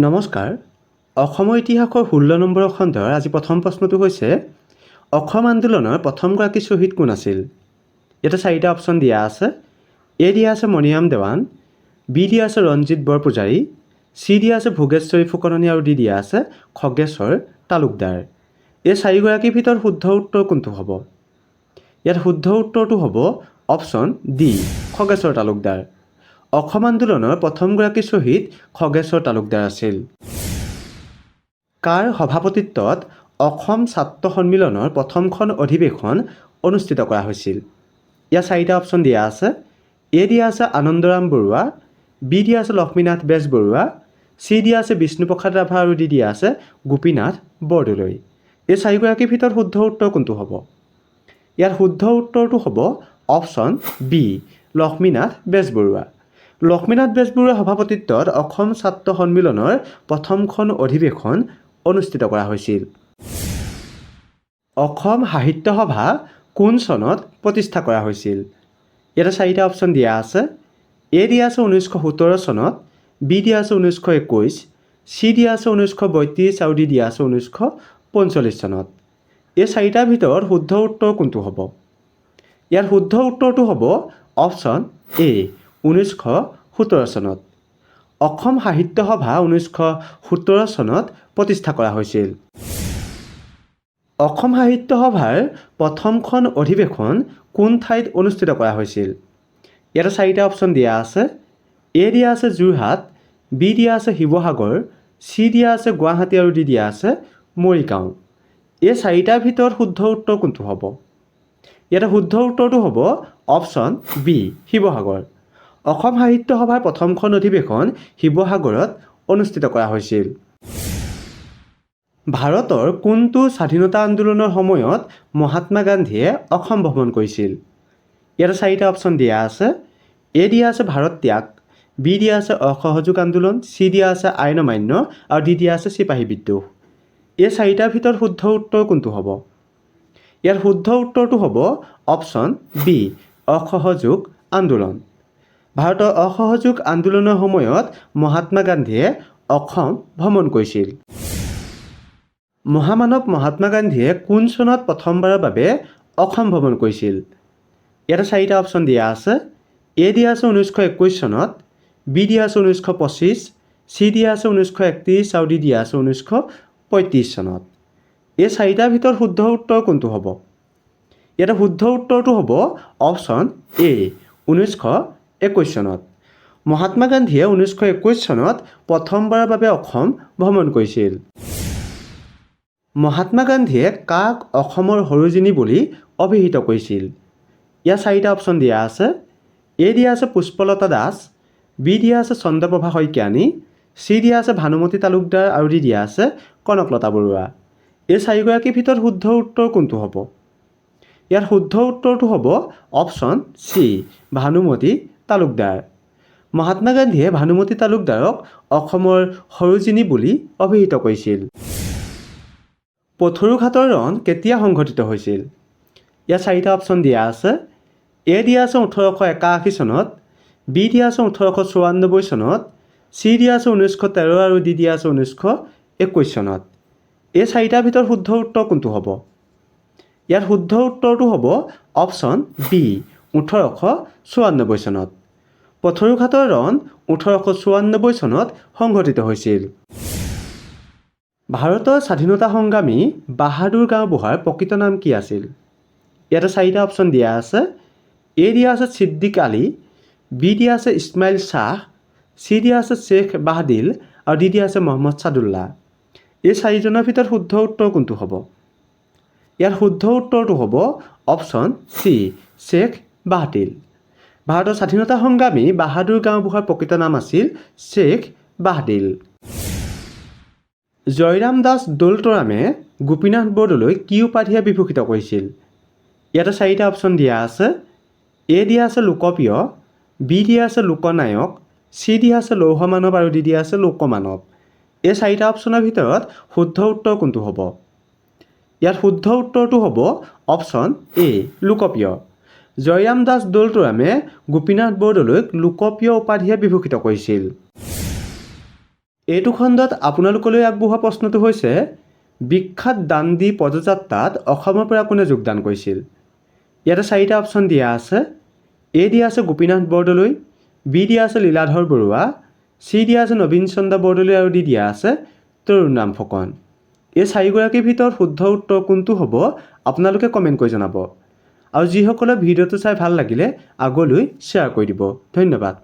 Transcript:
নমস্কাৰ। অসমৰ ইতিহাসৰ 16 নম্বৰ খণ্ডৰ আজি প্ৰথম প্ৰশ্নটো হৈছে অসম আন্দোলনৰ প্ৰথমগৰাকী শ্বহীদ কোন আছিল? ইয়াতে 4টা অপশ্যন দিয়া আছে। এ দিয়া আছে মণিৰাম দেৱান, বি দিয়া আছে ৰঞ্জিত বৰপূজাৰী, চি দিয়া আছে ভোগেশ্বৰী ফুকননী আৰু ডি দিয়া আছে খগেশ্বৰ তালুকদাৰ। এই 4গৰাকীৰ ভিতৰত শুদ্ধ উত্তৰ কোনটো হ'ব? ইয়াত শুদ্ধ উত্তৰটো হ'ব অপশ্যন ডি খগেশ্বৰ তালুকদাৰ। অসম আন্দোলনৰ প্ৰথমগৰাকী শ্বহীদ খগেশ্বৰ তালুকদাৰ আছিল। কাৰ সভাপতিত্বত অসম ছাত্ৰ সন্মিলনৰ প্ৰথমখন অধিৱেশন অনুষ্ঠিত কৰা হৈছিল? ইয়াত 4টা অপশ্যন দিয়া আছে। এ দিয়া আছে আনন্দৰাম বৰুৱা, বি দিয়া আছে লক্ষ্মীনাথ বেজবৰুৱা, চি দিয়া আছে বিষ্ণুপ্ৰসাদ ৰাভা আৰু ডি দিয়া আছে গোপীনাথ বৰদলৈ। এই 4গৰাকীৰ ভিতৰত শুদ্ধ উত্তৰ কোনটো হ'ব? ইয়াত শুদ্ধ উত্তৰটো হ'ব অপশ্যন বি লক্ষ্মীনাথ বেজবৰুৱা। লক্ষ্মীনাথ বেজবৰুৱাৰ সভাপতিত্বত অসম ছাত্ৰ সন্মিলনৰ প্ৰথমখন অধিৱেশন অনুষ্ঠিত কৰা হৈছিল। অসম সাহিত্য সভা কোন চনত প্ৰতিষ্ঠা কৰা হৈছিল? ইয়াতে 4টা অপশ্যন দিয়া আছে। এ দিয়া আছে 1917 চনত, বি দিয়া আছে 1921, চি দিয়া আছে 1932 আৰু ডি দিয়া আছে 1945 চনত। এই 4টাৰ ভিতৰত শুদ্ধ উত্তৰ কোনটো হ'ব? ইয়াৰ শুদ্ধ উত্তৰটো হ'ব অপশ্যন এ 1917 চনত। অসম সাহিত্য সভা 1917 চনত প্ৰতিষ্ঠা কৰা হৈছিল। অসম সাহিত্য সভাৰ প্ৰথমখন অধিৱেশন কোন ঠাইত অনুষ্ঠিত কৰা হৈছিল? ইয়াতে 4টা অপশ্যন দিয়া আছে। এ দিয়া আছে যোৰহাট, বি দিয়া আছে শিৱসাগৰ, চি দিয়া আছে গুৱাহাটী আৰু ডি দিয়া আছে মৰিগাঁও। এই 4টাৰ ভিতৰত শুদ্ধ উত্তৰ কোনটো হ'ব? ইয়াতে শুদ্ধ উত্তৰটো হ'ব অপশ্যন বি শিৱসাগৰ। অসম সাহিত্য সভাৰ প্ৰথমখন অধিৱেশন শিৱসাগৰত অনুষ্ঠিত কৰা হৈছিল। ভাৰতৰ কোনটো স্বাধীনতা আন্দোলনৰ সময়ত মহাত্মা গান্ধীয়ে অসম ভ্ৰমণ কৰিছিল? ইয়াতে 4টা অপশ্যন দিয়া আছে। এ দিয়া আছে ভাৰত ত্যাগ, বি দিয়া আছে অসহযোগ আন্দোলন, চি দিয়া আছে আইন অমান্য আৰু ডি দিয়া আছে চিপাহী বিদ্ৰোহ। এই 4টাৰ ভিতৰত শুদ্ধ উত্তৰ কোনটো হ'ব? ইয়াৰ শুদ্ধ উত্তৰটো হ'ব অপশ্যন বি অসহযোগ আন্দোলন। ভাৰতৰ অসহযোগ আন্দোলনৰ সময়ত মহাত্মা গান্ধীয়ে অসম ভ্ৰমণ কৰিছিল। মহামানৱ মহাত্মা গান্ধীয়ে কোন চনত প্ৰথমবাৰৰ বাবে অসম ভ্ৰমণ কৰিছিল? ইয়াতে 4টা অপশ্যন দিয়া আছে। এ দিয়া আছে 1921 চনত, বি দিয়া আছে 1925, চি দিয়া আছে 1931 আৰু ডি দিয়া আছে 1935 চনত। এই 4টাৰ ভিতৰত শুদ্ধ উত্তৰ কোনটো হ'ব? ইয়াতে শুদ্ধ উত্তৰটো হ'ব অপশ্যন এ 1921 চনত। মহাত্মা গান্ধীয়ে 1921 চনত প্ৰথমবাৰৰ বাবে অসম ভ্ৰমণ কৰিছিল। মহাত্মা গান্ধীয়ে কাক অসমৰ সৰোজিনী বুলি অভিহিত কৰিছিল? ইয়াত 4টা অপশ্যন দিয়া আছে। এ দিয়া আছে পুষ্পলতা দাস, বি দিয়া আছে চন্দ্ৰপ্ৰভা শইকীয়ানী, চি দিয়া আছে ভানুমতী তালুকদাৰ আৰু ডি দিয়া আছে কনকলতা বৰুৱা। এই 4গৰাকীৰ ভিতৰত শুদ্ধ উত্তৰ কোনটো হ'ব? ইয়াত শুদ্ধ উত্তৰটো হ'ব অপশ্যন চি ভানুমতী তালুকদাৰ। মহাত্মা গান্ধীয়ে ভানুমতী তালুকদাৰক অসমৰ সৰোজিনী বুলি অভিহিত কৰিছিল। পথৰুঘাটৰ ৰণ কেতিয়া সংঘটিত হৈছিল? ইয়াত 4টা অপশ্যন দিয়া আছে। এ দিয়া আছে 1881 চনত, বি দিয়া আছে 1894 চনত, চি দিয়া আছে 1913 আৰু ডি দিয়া আছে 1921 চনত। এই 4টাৰ ভিতৰত শুদ্ধ উত্তৰ কোনটো হ'ব? ইয়াত শুদ্ধ উত্তৰটো হ'ব অপশ্যন বি 1894 চনত। পথৰুঘাটৰ ৰণ 1894 চনত সংঘটিত হৈছিল। ভাৰতৰ স্বাধীনতা সংগ্ৰামী বাহাদুৰ গাঁওবুঢ়াৰ প্ৰকৃত নাম কি আছিল? ইয়াতে 4টা অপশ্যন দিয়া আছে। এ দিয়া আছে ছিদ্দিক আলী, বি দিয়া আছে ইছমাইল শ্বাহ, চি দিয়া আছে শ্বেখ বাহদিল আৰু ডি দিয়া আছে মহম্মদ ছাদুল্লাহ। এই 4জনৰ ভিতৰত শুদ্ধ উত্তৰ কোনটো হ'ব? ইয়াৰ শুদ্ধ উত্তৰটো হ'ব অপশ্যন চি শ্বেখ বাহদিল। ভাৰতৰ স্বাধীনতা সংগ্ৰামী বাহাদুৰ গাঁওবুঢ়াৰ প্ৰকৃত নাম আছিল শ্বেখ বাহদিল। জয়ৰাম দাস দৌলতৰামে গোপীনাথ বৰদলৈক কি উপাধিৰে বিভূষিত কৰিছিল? ইয়াতে 4টা অপশ্যন দিয়া আছে। এ দিয়া আছে লোকপ্ৰিয়, বি দিয়া আছে লোকনায়ক, চি দিয়া আছে লৌহ মানৱ আৰু ডি দিয়া আছে লোকমানৱ। এই 4টা অপশ্যনৰ ভিতৰত শুদ্ধ উত্তৰ কোনটো হ'ব? ইয়াত শুদ্ধ উত্তৰটো হ'ব অপশ্যন এ লোকপ্ৰিয়। জয়ৰাম দাস দৌলতৰামে গোপীনাথ বৰদলৈক লোকপ্ৰিয় উপাধিৰে বিভূষিত কৰিছিল। এইটো খণ্ডত আপোনালোকলৈ আগবঢ়োৱা প্ৰশ্নটো হৈছে বিখ্যাত দাণ্ডী পদযাত্ৰাত অসমৰ পৰা কোনে যোগদান কৰিছিল? ইয়াতে 4টা অপশ্যন দিয়া আছে। এ দিয়া আছে গোপীনাথ বৰদলৈ, বি দিয়া আছে লীলাধৰ বৰুৱা, চি দিয়া আছে নবীন চন্দ্ৰ বৰদলৈ আৰু ডি দিয়া আছে তৰুণৰাম ফুকন। এই 4গৰাকীৰ ভিতৰত শুদ্ধ উত্তৰ কোনটো হ'ব আপোনালোকে কমেণ্ট কৰি জনাব। আৰু যিসকলে ভিডিঅ'টো চাই ভাল লাগিলে আগলৈ শ্বেয়াৰ কৰি দিব। ধন্যবাদ।